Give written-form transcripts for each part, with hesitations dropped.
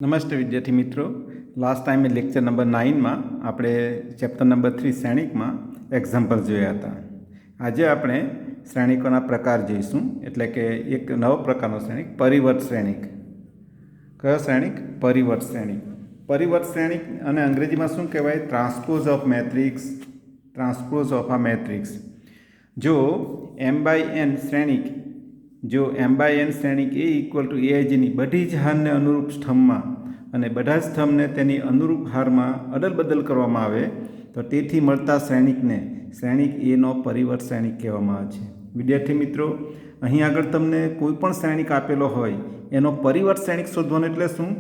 નમસ્તે વિદ્યાર્થી મિત્રો. લાસ્ટ ટાઈમે લેક્ચર નંબર 9માં આપણે ચેપ્ટર નંબર 3 શ્રેણિકમાં એક્ઝામ્પલ જોયા હતા. આજે આપણે શ્રેણિકોના પ્રકાર જોઈશું. એટલે કે એક નવો પ્રકારનો શ્રેણિક પરિવર્ત શ્રેણિક. કયો શ્રેણિક? પરિવર્ત શ્રેણિક. પરિવર્ત શ્રેણિક અને અંગ્રેજીમાં શું કહેવાય? Transpose of matrix. Transpose of આ મેટ્રિક્સ. જો m/n શ્રેણિક શ્રેણિક એ ઇક્વલ ટુ એઆઈજીની બધી જ હારને અનુરૂપ સ્તંભમાં અને બધા જ સ્તંભને તેની અનુરૂપ હારમાં અદલબદલ કરવામાં આવે તો તેથી મળતા શ્રેણિકને શ્રેણિક એનો પરિવર્ત શ્રેણિક કહેવામાં આવે છે. વિદ્યાર્થી મિત્રો, અહીં આગળ તમને કોઈ પણ શ્રેણિક આપેલો હોય એનો પરિવર્ત શ્રેણિક શોધવાનો એટલે શું?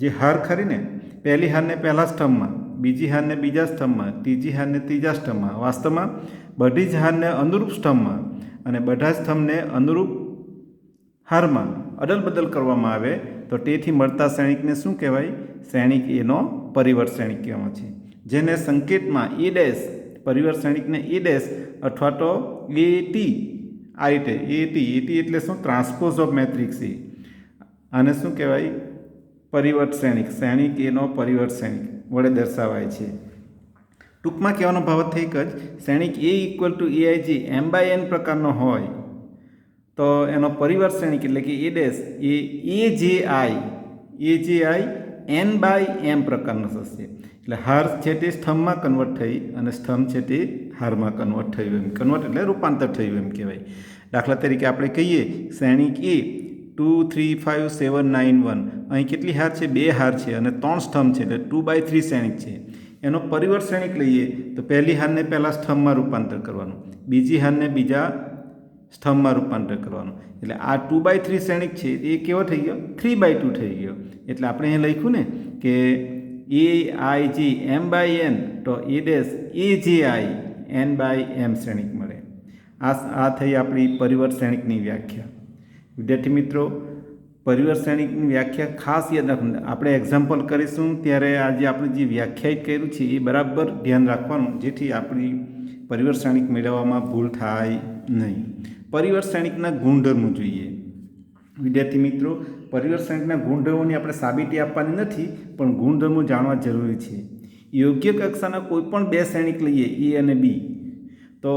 જે હાર ખરીને પહેલી હારને પહેલા સ્તંભમાં, બીજી હારને બીજા સ્તંભમાં, ત્રીજી હારને ત્રીજા સ્તંભમાં, વાસ્તવમાં બધી જ હારને અનુરૂપ સ્તંભમાં અને બધા સ્તંભને અનુરૂપ હારમાં અદલબદલ કરવામાં આવે તો તેથી મળતા શ્રેણિકને શું કહેવાય? શ્રેણિક એનો પરિવર્ત શ્રેણિક કહેવામાં છે. જેને સંકેતમાં એ ડેશ, પરિવર્ત શ્રેણિકને એ ડેશ અથવા તો એટી, આ રીતે એટી એટલે શું? ટ્રાન્સપોઝ ઓફ મેટ્રિક્સ એ. આને શું કહેવાય? પરિવર્ત શ્રેણિક. શ્રેણિક એનો પરિવર્ત શ્રેણિક વડે દર્શાવાય છે. ટૂંકમાં કહેવાનો ભાવ એક જ, શ્રેણિક એ ઇક્વલ ટુ એઆઈજી m/n પ્રકારનો હોય તો એનો પરિવર્ત શ્રેણિક એટલે કે એ ડેશ એ એજેઆઈ n/m પ્રકારનો થશે. એટલે હાર છે તે સ્તંભમાં કન્વર્ટ થઈ અને સ્તંભ છે તે હારમાં કન્વર્ટ થયું. એમ કન્વર્ટ એટલે રૂપાંતર થયું એમ કહેવાય. દાખલા તરીકે આપણે કહીએ શ્રેણિક એ 2 3 5 7 9 1. અહીં કેટલી હાર છે? 2 હાર છે અને 3 સ્તંભ છે, એટલે 2/3 શ્રેણિક છે. એનો પરિવર્ત શ્રેણિક લઈએ તો પહેલી હારને પહેલા સ્તંભમાં રૂપાંતર કરવાનું, બીજી હારને બીજા સ્તંભમાં રૂપાંતર કરવાનું. એટલે આ 2/3 શ્રેણિક છે એ કેવો થઈ ગયો? 3/2 થઈ ગયો. એટલે આપણે અહીં લખ્યું ને કે એઆઈજી m/n તો એ ડેશ એજેઆઈ n/m શ્રેણિક મળે. આ થઈ આપણી પરિવર્ત શ્રેણિકની વ્યાખ્યા. વિદ્યાર્થી મિત્રો, પરિવર્ત શ્રેણિકની વ્યાખ્યા ખાસ યાદ રાખવાનું. આપણે એક્ઝામ્પલ કરીશું ત્યારે આજે આપણે જે વ્યાખ્યાયિત કર્યું છે એ બરાબર ધ્યાન રાખવાનું, જેથી આપણી પરિવર્ત શ્રેણિક મેળવવામાં ભૂલ થાય નહીં. પરિવર્ત શ્રેણિકના ગુણધર્મો જોઈએ. વિદ્યાર્થી મિત્રો, પરિવર્ત શ્રેણિકના ગુણધર્મોની આપણે સાબિતી આપવાની નથી, પણ ગુણધર્મો જાણવા જરૂરી છે. યોગ્ય કક્ષાના કોઈ પણ બે શ્રેણિક લઈએ એ અને બી તો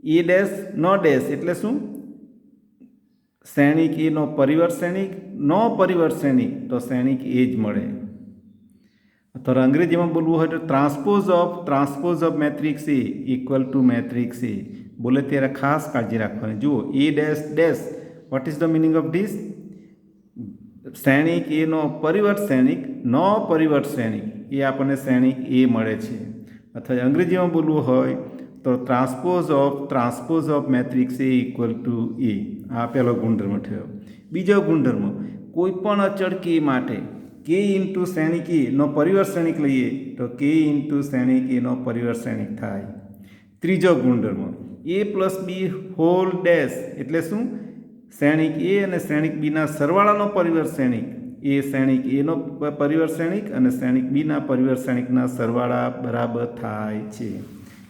એ ડેશ નો ડેશ એટલે શું? શ્રેણિક એનો પરિવર્ત શ્રેણિક, નો પરિવર્ત શ્રેણિક તો શ્રેણિક એ જ મળે. અથવા અંગ્રેજીમાં બોલવું હોય તો transpose of matrix A equal to matrix A. બોલે ત્યારે ખાસ કાળજી રાખવાની. જુઓ, A dash dash, what is the meaning of this? શ્રેણિક એનો પરિવર્ત શ્રેણિક, નો પરિવર્ત શ્રેણિક એ આપણને શ્રેણિક એ મળે છે. અથવા અંગ્રેજીમાં બોલવું હોય તો transpose of matrix A equal to A. આ પહેલો ગુણધર્મ થયો. બીજો ગુણધર્મ, કોઈ પણ અચળ કે માટે કે ઇન્ટુ શ્રેણિક એનો પરિવર્ત શ્રેણિક લઈએ તો કે ઇન્ટુ શ્રેણિક એનો પરિવર્ત શ્રેણિક થાય. ત્રીજો ગુણધર્મ, a plus B whole dash એટલે શું? શ્રેણિક એ અને શ્રેણિક બીના સરવાળાનો પરિવર્ત શ્રેણિક એ શ્રેણિક એનો પરિવર્ત શ્રેણિક અને શ્રેણિક બીના પરિવર્ત શ્રેણિકના સરવાળા બરાબર થાય છે.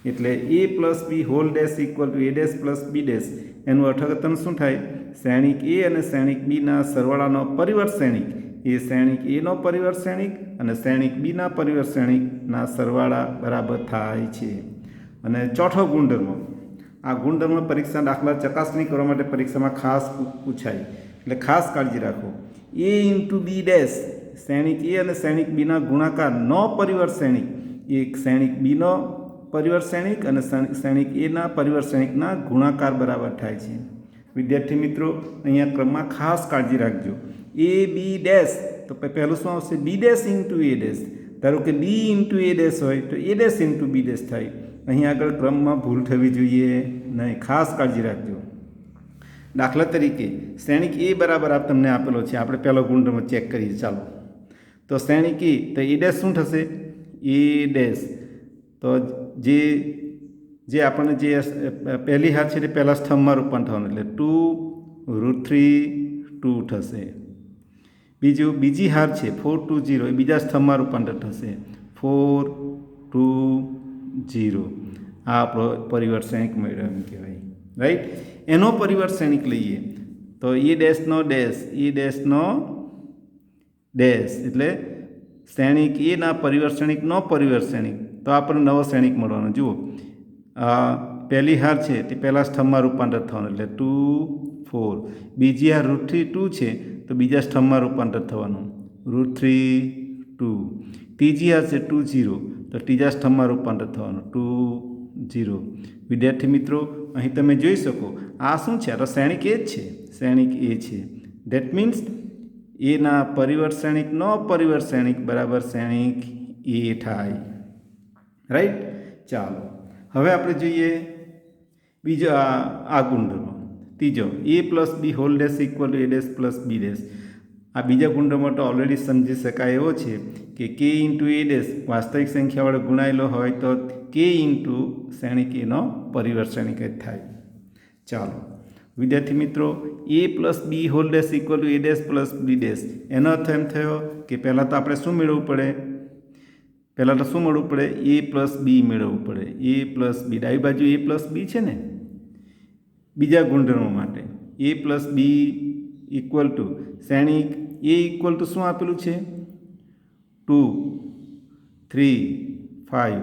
એટલે a plus B whole dash equal to a dash plus B dash. એનું અર્થઘટન શું થાય? શ્રેણિક એ અને શ્રેણિક બીના સરવાળાનો પરિવર્ત શ્રેણિક એ શ્રેણિક એનો પરિવર્ત શ્રેણિક અને શ્રેણિક બીના પરિવર્ત શ્રેણિકના સરવાળા બરાબર થાય છે. અને ચોથો ગુણધર્મ, આ ગુણધર્મ પરીક્ષા દાખલા ચકાસણી કરવા માટે પરીક્ષામાં ખાસ પૂછાય, એટલે ખાસ કાળજી રાખો. એ ઇન્ટુ બી ડેશ, શ્રેણિક એ અને શ્રેણિક બીના ગુણાકાર નો પરિવર્ત શ્રેણિક એ શ્રેણિક બીનો પરિવર્ત શ્રેણિક અને શ્રેણિક એના પરિવર્ત શ્રેણિકના ગુણાકાર બરાબર થાય છે. વિદ્યાર્થી મિત્રો, અહીંયા ક્રમમાં ખાસ કાળજી રાખજો. એ બી ડેશ તો પહેલું શું આવશે? B dash into A dash. ધારો કે બી ઇન્ટુ એ ડેશ હોય તો A dash into B dash થાય. અહીં આગળ ક્રમમાં ભૂલ થવી જોઈએ નહીં. ખાસ કાળજી રાખજો. દાખલા તરીકે શ્રેણિક એ બરાબર આ તમને આપેલો છે. આપણે પહેલો ગુણધર્મ ચેક કરીએ. ચાલો, તો શ્રેણિક એ તો એ ડેશ શું થશે? એ ડેશ તો જે આપણને જે પહેલી હાર છે તે પહેલાં સ્તંભમાં રૂપાંતર થવાનું, એટલે 2√3 2 થશે. બીજી હાર છે 4 2 0 એ બીજા સ્તંભમાં રૂપાંતર થશે 4 2 0. આ આપણો પરિવર્ત શ્રેણિક મેળવ્યો એમ કહેવાય. રાઈટ. એનો પરિવર્ત શ્રેણિક લઈએ તો એ ડેશનો ડેશ, એ ડેશનો ડેશ એટલે શ્રેણિક એના પરિવર્ત શ્રેણિક નો પરિવર્ત શ્રેણિક, તો આપણને નવો શ્રેણિક મળવાનો. જુઓ પહેલી હાર છે તે પહેલાં સ્તંભમાં રૂપાંતર થવાનું એટલે 2 4. બીજી હાર √3 2 છે તો બીજા સ્તંભમાં રૂપાંતર થવાનું √3 2. ત્રીજી હાર છે 2 0 તો ત્રીજા સ્તંભમાં રૂપાંતર થવાનું 2 0. વિદ્યાર્થી મિત્રો અહીં તમે જોઈ શકો આ શું છે? આ તો શ્રેણિક એ જ છે, શ્રેણિક એ છે. ધેટ મીન્સ એના પરિવર્ત શ્રેણિક નો પરિવર્ત શ્રેણિક બરાબર શ્રેણિક એ થાય. રાઈટ. ચાલો હવે આપણે જોઈએ બીજો આ ગુણધર્મ ત્રીજો a plus B whole dash equal to a dash plus B dash. આ બીજા ગુણધર્મ તો ઓલરેડી સમજી શકાય એવો છે કે k ઇન્ટુ એ ડેશ વાસ્તવિક સંખ્યા વડે ગુણાયેલો હોય તો k ઇન્ટુ શ્રેણિક એનો પરિવર્ત શ્રેણિક જ થાય. ચાલો વિદ્યાર્થી મિત્રો a plus B whole dash equal to A dash plus B dash, એનો અર્થ એમ થયો કે પહેલાં તો આપણે શું મેળવવું પડે? પહેલાં તો શું મળવું પડે? a પ્લસ બી મેળવવું પડે. a પ્લસ બી, ડાબી બાજુ a પ્લસ બી છે ને. બીજા ગુણધર્મ માટે a plus B equal to શ્રેણિક a ઇક્વલ ટુ શું આપેલું છે? 2 3 5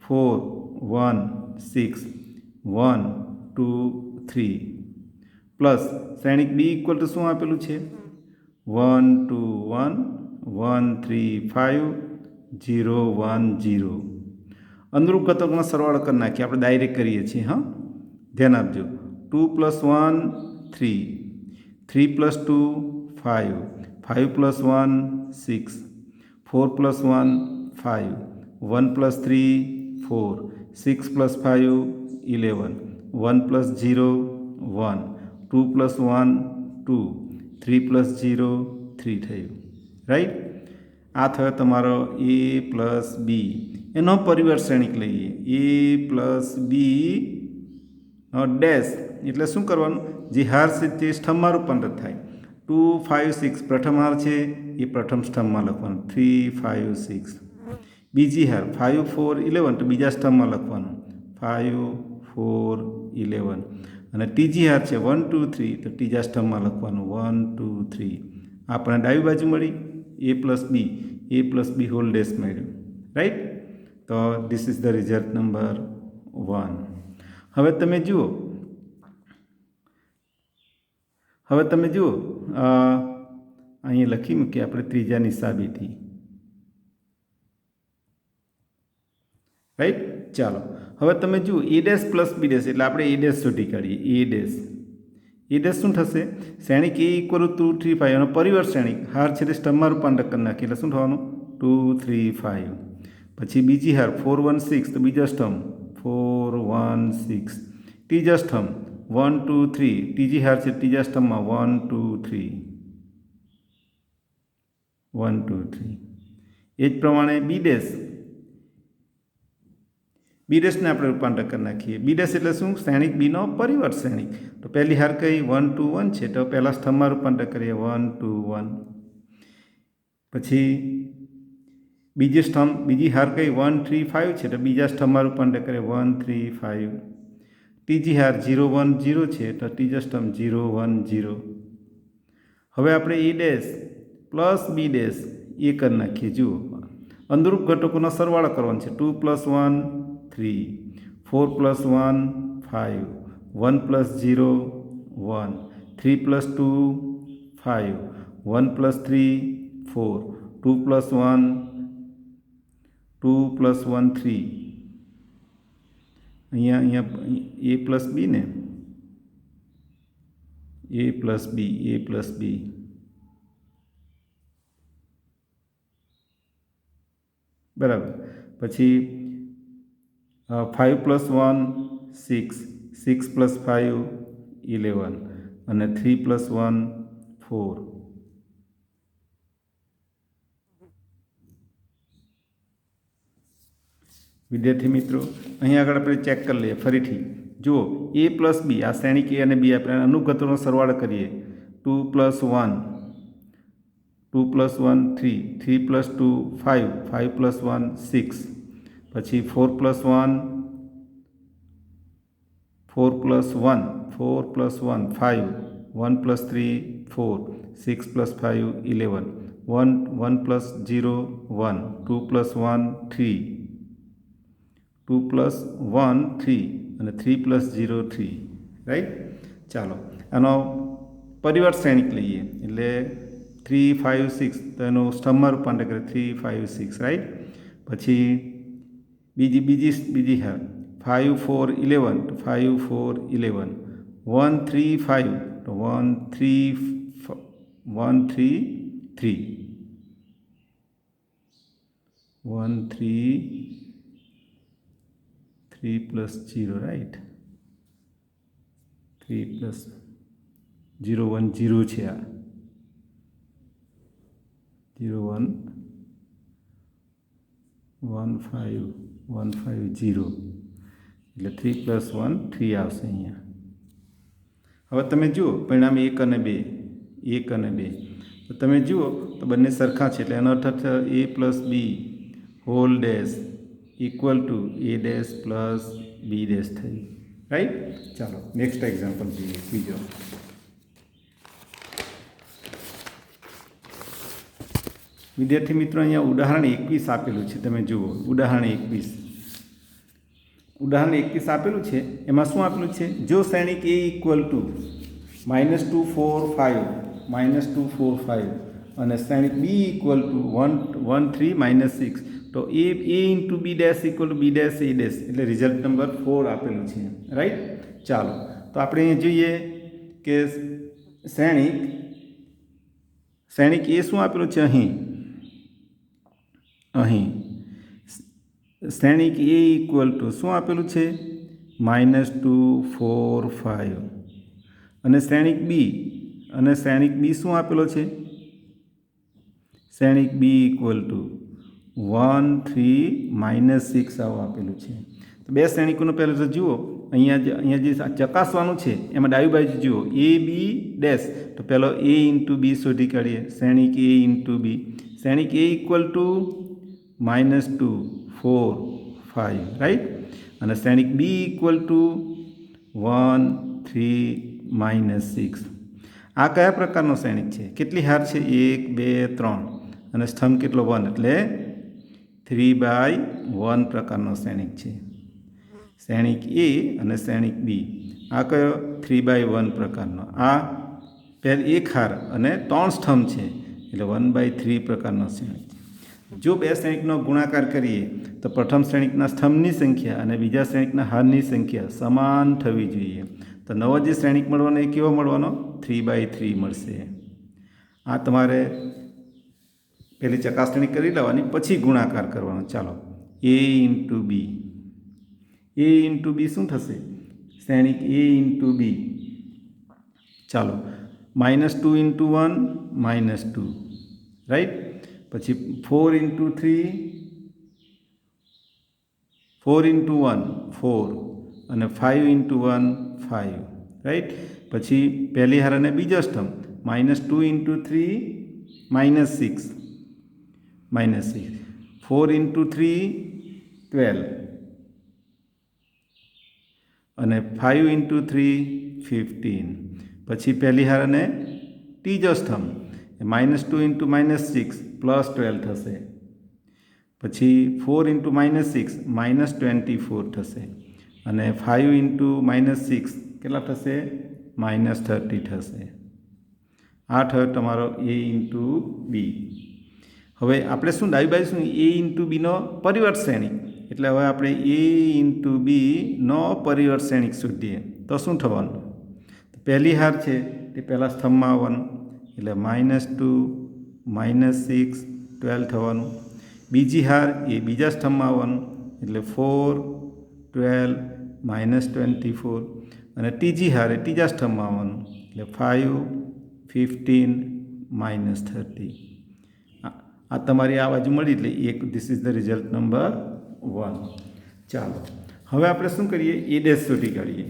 4 1 6 1 2 3 પ્લસ શ્રેણિક બી ઇક્વલ ટુ શું આપેલું છે? 1 2 1 1 3 5 0 1 0. અનુરૂપ ઘટકોનો સરવાળો કરી નાખીએ. આપણે ડાયરેક્ટ કરીએ છીએ. હા, ધ્યાન આપજો. 2 plus 1 3, 3 plus 2 5, 5 plus 1 6, 4 plus 1 5, 1 plus 3 4, 6 plus 5 11, 1 plus 0 1, 2 plus 1 2, 3 plus 0 3 થયું. રાઈટ. આ થયો તમારો a પ્લસ બી. એનો પરિવર્ત શ્રેણિક લઈએ. a પ્લસ બી ડેશ એટલે શું કરવાનું? જે હાર છે તે સ્તંભમાં રૂપાંતર થાય. 2 5 6 પ્રથમ હાર છે એ પ્રથમ સ્તંભમાં લખવાનું 3 5 6. બીજી હાર 5 4 11 તો બીજા સ્તંભમાં લખવાનું 5 4 11. અને ત્રીજી હાર છે 1 2 3 તો ત્રીજા સ્તંભમાં લખવાનું 1 2 3. આપણને ડાબી બાજુ મળી a plus B whole dash મળ્યું. રાઈટ. તો this is the result number 1. હવે તમે જુઓ અહીંયા લખી મૂકીએ આપણે ત્રીજાની સાબિતી. રાઈટ. ચાલો હવે તમે જુઓ a dash plus B dash એટલે આપણે a ડેશ શોધી કાઢીએ. a ડેશ શું થશે? શ્રેણિક a ઇક્વલ ટુ 2 3 5 એનો પરિવર્ત શ્રેણિક હાર છે તે સ્તંભમાં રૂપાંતર કરી નાખીએ એટલે શું થવાનું? 2 3 5. પછી બીજી હાર 4 1 6 તો બીજો સ્તંભ 4 1 6. ત્રીજા સ્તંભ 1 2 3. ત્રીજી હાર છે ત્રીજા સ્તંભમાં 1 2 3 1 2 3. એ જ પ્રમાણે બી ડેશને આપણે રૂપાંતર કરી નાખીએ. બી ડેશ એટલે શું? શ્રેણિક બીનો પરિવર્ત શ્રેણિક. તો પહેલી હાર કઈ 1 2 1 છે તો પહેલાં સ્તંભમાં રૂપાંતર કરીએ 1 2 1. પછી બીજી હાર કઈ 1 3 5 છે તો બીજા સ્તંભમાં રૂપાંતર કરીએ 1 3 5. ત્રીજી હાર 0 1 0 છે તો ત્રીજો સ્તંભ 0 1 0. હવે આપણે a dash plus B dash એ કરી નાખીએ. જુઓ અનુરૂપ ઘટકોનો સરવાળો કરવાનો છે. 2 plus 1 3, 4 plus 1 5, 1 plus 0 1, 3 plus 2 5, 1 plus 3 4, 2 plus 1 2 plus 1 3. અહીંયા a પ્લસ બી ને a પ્લસ બી બરાબર. પછી 5 પ્લસ 1 6, 6 પ્લસ 5 11 અને 3 પ્લસ 1 4. વિદ્યાર્થી મિત્રો અહીં આગળ આપણે ચેક કરી લઈએ ફરીથી. જુઓ a પ્લસ બી આ શ્રેણિક a અને બી આપણે અનુગતોનો સરવાળો કરીએ. 2 પ્લસ 1 2 પ્લસ 1 3, 3 પ્લસ 2 5, 5 પ્લસ 1 6. પછી 4 plus 1 4 plus 1 4 plus 1 5, 1 plus 3 4, 6 plus 5 11, 1 plus 0 1 2 plus 1 3 2 plus 1 3 અને 3 પ્લસ 0 3 રાઈટ. ચાલો આનો પરિવર્ત શ્રેણિક લઈએ એટલે 3 5 6 તો એનું સ્તંભમાં રૂપાંતર કરે 3 5 6 રાઈટ. પછી બીજી હાર 5 4 11 તો 5 4 11 1 3 5 તો 1 3 3 1 3 3 પ્લસ 0 રાઈટ. 3 પ્લસ 0 1 0 છે આ 0 1 1 5 1 5 0 એટલે 3 પ્લસ 1 3 આવશે અહીંયા. હવે તમે જુઓ પરિણામ 1 અને 2 1 અને 2 તો તમે જુઓ તો બંને સરખા છે એટલે એનો અર્થ a plus B whole dash equal to a dash plus B dash થઈ રાઈટ. ચાલો નેક્સ્ટ એક્ઝામ્પલ જોઈએ બીજો. વિદ્યાર્થી મિત્રો અહીંયા ઉદાહરણ 21 આપેલું છે તમે જુઓ ઉદાહરણ 21 આપેલું છે. એમાં શું આપેલું છે જો શ્રેણિક a ઇક્વલ ટુ -2 4 5 -2 4 5 અને શ્રેણિક b ઇક્વલ ટુ 1 1 3 -6 તો a into B dash equal to B dash a dash એટલે રિઝલ્ટ નંબર 4 આપેલું છે રાઈટ. ચાલો તો આપણે અહીં જોઈએ કે શ્રેણિક એ શું આપેલું છે અહીં શ્રેણિક એ ઇક્વલ ટુ શું આપેલું છે -2 4 5 અને શ્રેણિક બી શું આપેલો છે શ્રેણિક બી ઇક્વલ ટુ 1 3 -6 આવું આપેલું છે. તો બે શ્રેણિકોનું પહેલાં તો જુઓ અહીંયા જે ચકાસવાનું છે એમાં ડાબી બાજુ જુઓ એ બી ડેશ તો પહેલો એ ઇન્ટુ બી શોધી કાઢીએ શ્રેણિક એ ઇન્ટુ બી શ્રેણિક એ ઇક્વલ ટુ -2 4 5 રાઈટ અને શ્રેણિક બી ઇક્વલ ટુ 1 3 -6. આ કયા પ્રકારનો શ્રેણિક છે કેટલી હાર છે 1 2 3 અને સ્તંભ કેટલો 1 એટલે 3/1 પ્રકારનો શ્રેણિક છે. શ્રેણિક એ અને શ્રેણિક બી આ કયો 3/1 પ્રકારનો આ પહેલ એક હાર અને 3 સ્તંભ છે એટલે 1/3 પ્રકારનો શ્રેણિક. જો બે શ્રેણિકનો ગુણાકાર કરીએ તો પ્રથમ શ્રેણિકના સ્તંભની સંખ્યા અને બીજા શ્રેણિકના હારની સંખ્યા સમાન થવી જોઈએ. તો નવો જે શ્રેણિક મળવાનો એ કેવો મળવાનો 3/3 મળશે. આ તમારે પહેલી ચકાસણી કરી લેવાની પછી ગુણાકાર કરવાનો. ચાલો a ઇન્ટુ બી શું થશે શ્રેણિક a ઇન્ટુ બી ચાલો -2 ઇન્ટુ 1 -2 રાઈટ. પછી 4 ઇન્ટુ 3 4 ઇન્ટુ 1 4 અને 5 ઇન્ટુ 1 5 રાઈટ. પછી પહેલી હાર અને બીજો સ્તંભ -2 ઇન્ટુ 3 -6 4 ઇન્ટુ 3 12 અને 5 ઇન્ટુ 3 15. પછી પહેલી હાર અને ત્રીજો સ્તંભ -2 ઇન્ટુ -6 +12 થશે. પછી 4 ઇન્ટુ -6 -24 થશે અને 5 ઇન્ટુ -6 કેટલા થશે -30 થશે. આ થયો તમારો a ઇન્ટુ બી. હવે આપણે શું ડાબી બાજુ શું a ઇન્ટુ બીનો પરિવર્ત શ્રેણિક એટલે હવે આપણે a ઇન્ટુ બીનો પરિવર્ત શ્રેણિક શોધીએ તો શું થવાનું પહેલી હાર છે તે પહેલાં સ્તંભમાં આવવાનું એટલે -2 -6 12 થવાનું. બીજી હાર એ બીજા સ્તંભમાં આવવાનું એટલે 4 12 -24 અને ત્રીજી હાર એ ત્રીજા સ્તંભમાં આવવાનું એટલે 5 15 -30. આ તમારી આ બાજુ મળી એટલે એક this is the result number 1. ચાલો હવે આપણે શું કરીએ એ ડેશ શોધી કાઢીએ.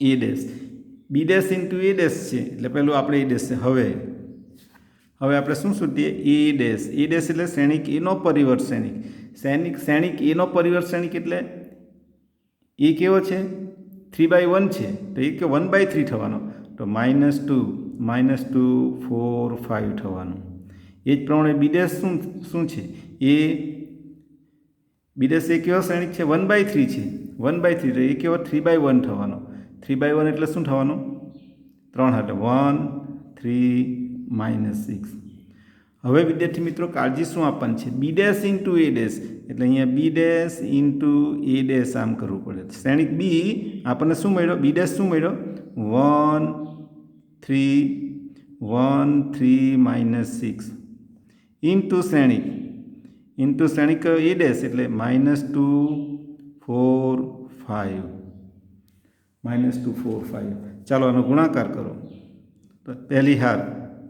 A dash B dash into A dash છે એટલે પહેલું આપણે એ ડેશ છે. હવે આપણે શું શોધીએ એ ડેશ એટલે શ્રેણિક એનો પરિવર્ત શ્રેણિક એનો પરિવર્ત શ્રેણિક એટલે એ કેવો છે 3/1 છે તો એ કે 1/3 થવાનો તો -2 4 5 થવાનું. એ જ પ્રમાણે બી ડેશ શું છે એ બી ડેશ એ કેવો શ્રેણિક છે 1/3 છે 1/3 તો એ કેવો 3/1 થવાનો 3/1 એટલે શું થવાનું 3 એટલે 1 3 -6 હવે વિદ્યાર્થી મિત્રો કાળજી શું આપવાની છે B dash into A dash એટલે અહીંયા B dash into A dash આમ કરવું પડે શ્રેણિક બી આપણને શું મળ્યો બી ડેશ શું મળ્યો 1 3 -6 ઇન્ટુ શ્રેણિક એ ડેશ એટલે -2 4 5 -2 4 5 ચાલો આનો ગુણાકાર કરો તો પહેલી હાર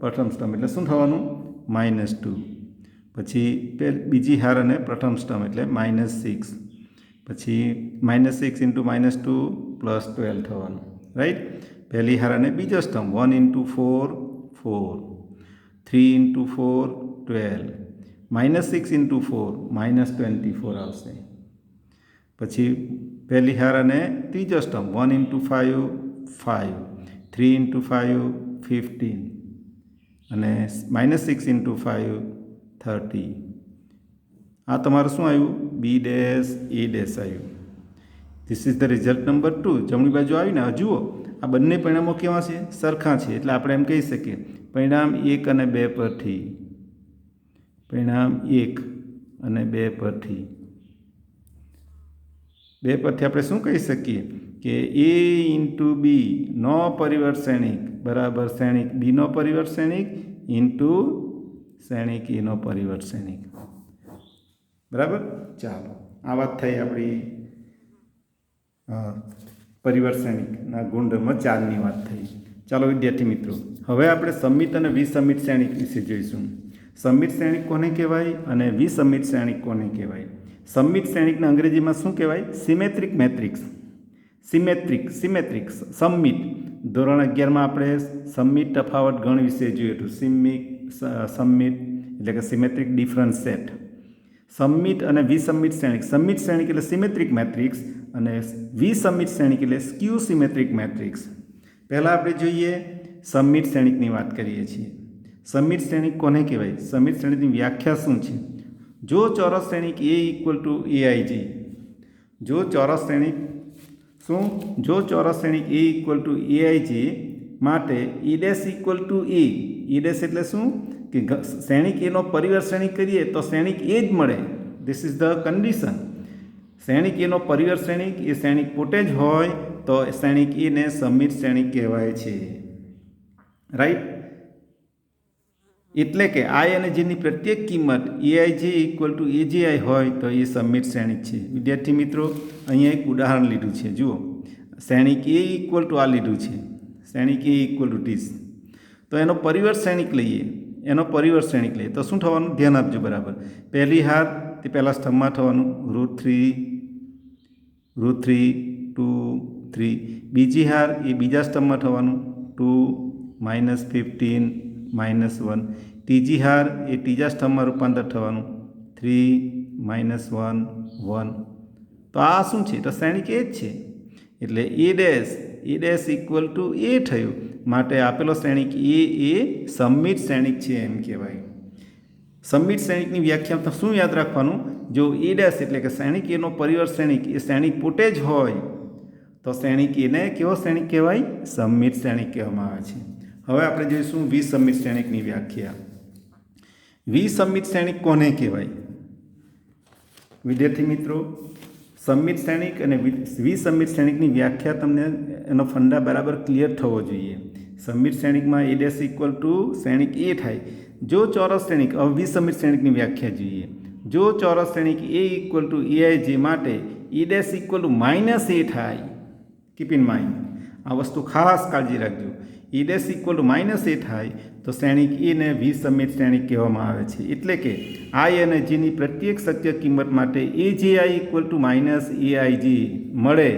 પ્રથમ સ્તંભ એટલે શું થવાનું -2 પછી બીજી હાર અને પ્રથમ સ્તંભ એટલે -6 પછી -6 ઇન્ટુ -2 +12 થવાનું રાઈટ પહેલી હાર અને બીજો સ્તંભ 1 ઇન્ટુ 4 4 3 ઇન્ટુ 4 12 -6 ઇન્ટુ 4 -24 આવશે પછી પહેલી હાર અને ત્રીજો સ્તંભ 1 ઇન્ટુ 5 5 3 ઇન્ટુ 5 15 અને -6 ઇન્ટુ 5 30 આ તમારું શું આવ્યું બી ડેશ એ ડેશ આવ્યું this is the result number 2 જમણી બાજુ આવીને જુઓ આ બંને પરિણામો કેવા છે સરખા છે એટલે આપણે એમ કહી શકીએ પરિણામ 1 અને 2 પરથી પરિણામ 1 અને 2 પરથી આપણે શું કહી શકીએ કે એ ઇન્ટુ બી નો પરિવર્ત શ્રેણિક બરાબર શ્રેણિક બીનો પરિવર્ત શ્રેણિક ઇન્ટુ શ્રેણિક એનો પરિવર્ત શ્રેણિક બરાબર ચાલો આ વાત થઈ આપણી પરિવર્ત શ્રેણિકના ગુણધર્મ 4ની વાત થઈ ચાલો વિદ્યાર્થી મિત્રો હવે આપણે સમિત અને વિસમિત શ્રેણિક વિશે જોઈશું સમિત શ્રેણિક કોને કહેવાય અને વિસમિત શ્રેણિક કોને કહેવાય સમિત શ્રેણિકને અંગ્રેજીમાં શું કહેવાય સિમેટ્રિક મેટ્રિક્સ સિમેટ્રિક સમિત ધોરણ 11માં આપણે સમિત તફાવત ગણ વિશે જોયું હતું સમિત એટલે કે સિમેટ્રિક ડિફરન્સ સેટ સમિત અને વિસમિત શ્રેણિક સમિત શ્રેણિક એટલે સિમેટ્રિક મેટ્રિક્સ અને વિસમિત શ્રેણિક એટલે સ્ક્યુ સિમેટ્રિક મેટ્રિક્સ પહેલાં આપણે જોઈએ સમિત શ્રેણિકની વાત કરીએ છીએ સમિત શ્રેણિક કોને કહેવાય સમિત શ્રેણિકની વ્યાખ્યા શું છે જો ચોરસ શ્રેણિક એ ઇક્વલ ટુ એઆઈજી જો ચોરસ શ્રેણિક એ ઇક્વલ ટુ એઆઈજી માટે ઈ dash equal to A dash એટલે શું કે શ્રેણિક એનો પરિવર્ત શ્રેણિક કરીએ તો શ્રેણિક એ જ મળે ધીસ ઇઝ ધ કન્ડિશન શ્રેણિક એનો પરિવર્ત શ્રેણિક એ શ્રેણિક પોતે જ હોય તો શ્રેણિક એને સમિત શ્રેણિક કહેવાય છે રાઈટ એટલે કે આઈ અને જેની પ્રત્યેક કિંમત એઆઈજે ઇક્વલ ટુ એજીઆઈ હોય તો એ સમિત શ્રેણિક છે વિદ્યાર્થી મિત્રો અહીંયા એક ઉદાહરણ લીધું છે જુઓ શ્રેણિક એ ઇક્વલ ટુ આ લીધું છે શ્રેણિક એ ઇક્વલ ટુ ટીસ તો એનો પરિવર્ત શ્રેણિક લઈએ તો શું થવાનું ધ્યાન આપજો બરાબર પહેલી હાર તે પહેલા સ્તંભમાં થવાનું √3 2 3 બીજી હાર એ બીજા સ્તંભમાં થવાનું 2 -15 -1 ત્રીજી હાર એ ત્રીજા સ્તંભમાં રૂપાંતર થવાનું 3 -1 1 તો આ શું છે તો શ્રેણિક એ જ છે એટલે એ ડેશ ઇક્વલ ટુ એ થયું માટે આપેલો શ્રેણિક એ સમિત શ્રેણિક છે એમ કહેવાય સમિત શ્રેણિકની વ્યાખ્યા તો શું યાદ રાખવાનું જો એ ડેશ એટલે કે શ્રેણિક એનો પરિવર્ત શ્રેણિક એ શ્રેણિક પોતે જ હોય તો શ્રેણિક એને કેવો શ્રેણિક કહેવાય સમિત શ્રેણિક કહેવામાં આવે છે હવે આપણે જોઈશું વિસમિત શ્રેણિકની વ્યાખ્યા વિસમિત શ્રેણિક કોને કહેવાય વિદ્યાર્થી મિત્રો સમિત શ્રેણિક અને વિસમિત શ્રેણિકની વ્યાખ્યા તમને એનો ફંડા બરાબર ક્લિયર થવો જોઈએ સમિત શ્રેણિકમાં એ ડેશ ઇક્વલ ટુ શ્રેણિક એ થાય જો ચોરસ શ્રેણિક હવે વિસમિત શ્રેણિકની વ્યાખ્યા જોઈએ જો ચોરસ શ્રેણિક એ ઇક્વલ ટુ એઆઈજી માટે એ ડેશ ઇક્વલ ટુ -a થાય કીપ ઇન માઇન્ડ આ વસ્તુ ખાસ કાળજી રાખજો એ ડેશ ઇક્વલ ટુ -a થાય તો શ્રેણિક એને વિસમિત શ્રેણિક કહેવામાં આવે છે એટલે કે આઈ અને જીની પ્રત્યેક શક્ય કિંમત માટે એજીઆઈ ઇક્વલ ટુ -aig મળે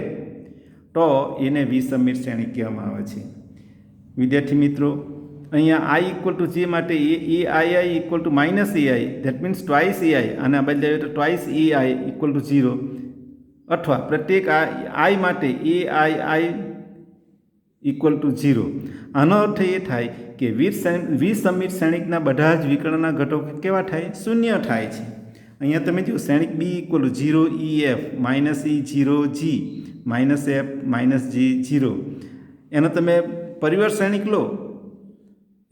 તો એને વિસમિત શ્રેણિક કહેવામાં આવે છે વિદ્યાર્થી મિત્રો અહીંયા આઈ ઇક્વલ ટુ જે માટે I equal to -ai that means twice AI અને આ બદલે તો ટ્વાઇસ એઆઈ ઇક્વલ ટુ 0 અથવા પ્રત્યેક આઈ માટે આઈ ઇક્વલ ટુ 0 આનો અર્થ એ થાય કે વિસમિત શ્રેણિકના બધા જ વિકર્ણના ઘટકો કેવા થાય? શૂન્ય થાય છે. અહીંયા તમે જુઓ શ્રેણિક B equal 0 E F minus E 0 G minus F minus G 0 એનો તમે પરિવર્ત શ્રેણિક લો,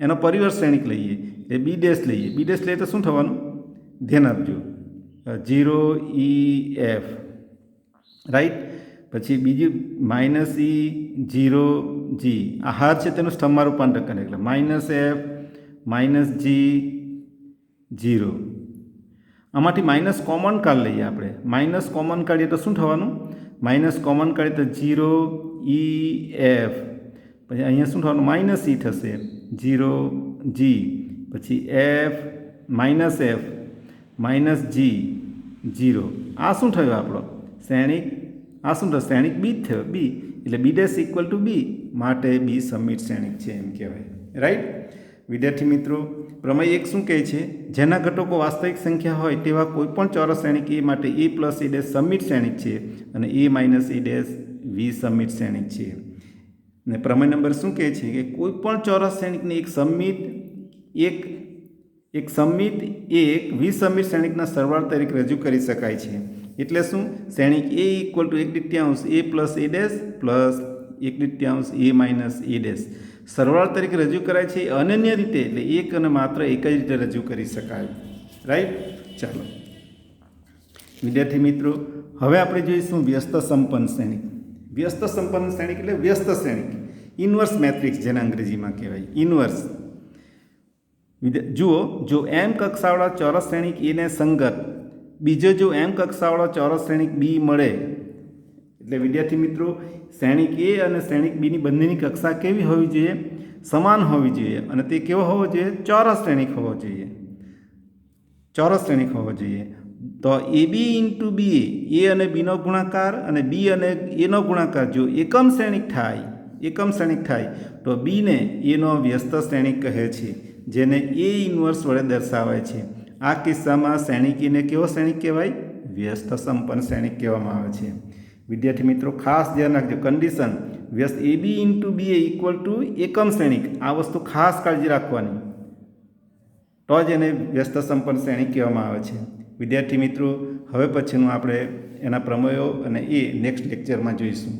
એનો પરિવર્ત શ્રેણિક લઈએ એટલે બી ડેશ લઈએ. બી ડેશ લઈએ તો શું થવાનું? ધ્યાન આપજો 0 E F રાઈટ. પછી બીજું માઇનસ E 0 G આ હાર છે તેનું સ્તંભમાં રૂપાંતર કરે એટલે માઇનસ F માઇનસ G 0. આમાંથી માઇનસ કોમન કાઢ લઈએ આપણે. માઇનસ કોમન કાઢીએ તો શું થવાનું? માઇનસ કોમન કાઢીએ તો 0 E F પછી અહીંયા શું થવાનું? માઇનસ E થશે 0 G પછી F minus F minus G 0. આ શું થયું આપણો શ્રેણિક? આ શું થયું? શ્રેણિક બી જ થયો બી એટલે બી ડેશ ઇક્વલ ટુ બી માટે બી સમિત શ્રેણિક છે એમ કહેવાય. રાઈટ વિદ્યાર્થી મિત્રો, પ્રમેય એક શું કહે છે? જેના ઘટકો વાસ્તવિક સંખ્યા હોય તેવા કોઈપણ ચોરસ શ્રેણિક એ માટે એ પ્લસ એ ડેશ સમિત શ્રેણિક છે અને એ માઇનસ એ ડેશ વિસમિત શ્રેણિક છે. અને પ્રમેય નંબર શું કહે છે કે કોઈપણ ચોરસ શ્રેણિકને એક સમિત એક વિસમિત શ્રેણિકના સરવાળા તરીકે રજૂ કરી શકાય છે. એટલે શું? શ્રેણિક A equal to 1/3 A plus A dash plus 1/3 A minus A dash સરવાળા તરીકે રજૂ કરાય છે. અનન્ય રીતે એટલે એક અને માત્ર એક જ રીતે રજૂ કરી શકાય. રાઈટ. ચાલો વિદ્યાર્થી મિત્રો, હવે આપણે જોઈશું વ્યસ્ત સંપન્ન શ્રેણિક. વ્યસ્ત સંપન્ન શ્રેણિક એટલે વ્યસ્ત શ્રેણિક, ઇન્વર્સ મેટ્રિક્સ જેને અંગ્રેજીમાં કહેવાય ઇન્વર્સ. જુઓ, જો એમ કક્ષાવાળા ચોરસ શ્રેણિક એને સંગત બીજો જો એમ કક્ષાવાળો ચોરસ શ્રેણિક બી મળે એટલે વિદ્યાર્થી મિત્રો શ્રેણિક એ અને શ્રેણિક બીની બંનેની કક્ષા કેવી હોવી જોઈએ? સમાન હોવી જોઈએ. અને તે કેવો હોવો જોઈએ? ચોરસ શ્રેણિક હોવો જોઈએ. ચોરસ શ્રેણિક હોવો જોઈએ. તો એ બી ઇન્ટુ બી એ અને બીનો ગુણાકાર અને બી અને એનો ગુણાકાર જો એકમ શ્રેણિક થાય તો બીને એનો વ્યસ્ત શ્રેણિક કહે છે, જેને એ ઇન્વર્સ વડે દર્શાવાય છે. આ કિસ્સામાં શ્રેણિક એને કેવો શ્રેણિક કહેવાય? વ્યસ્ત સંપન્ન શ્રેણિક કહેવામાં આવે છે. વિદ્યાર્થી મિત્રો ખાસ ધ્યાન રાખજો, કન્ડિશન વ્યસ્ત A B into B A equal to એકમ શ્રેણિક, આ વસ્તુ ખાસ કાળજી રાખવાની, તો જ એને વ્યસ્ત સંપન્ન શ્રેણિક કહેવામાં આવે છે. વિદ્યાર્થી મિત્રો હવે પછીનું આપણે એના પ્રમેયો અને એ નેક્સ્ટ લેક્ચરમાં જોઈશું.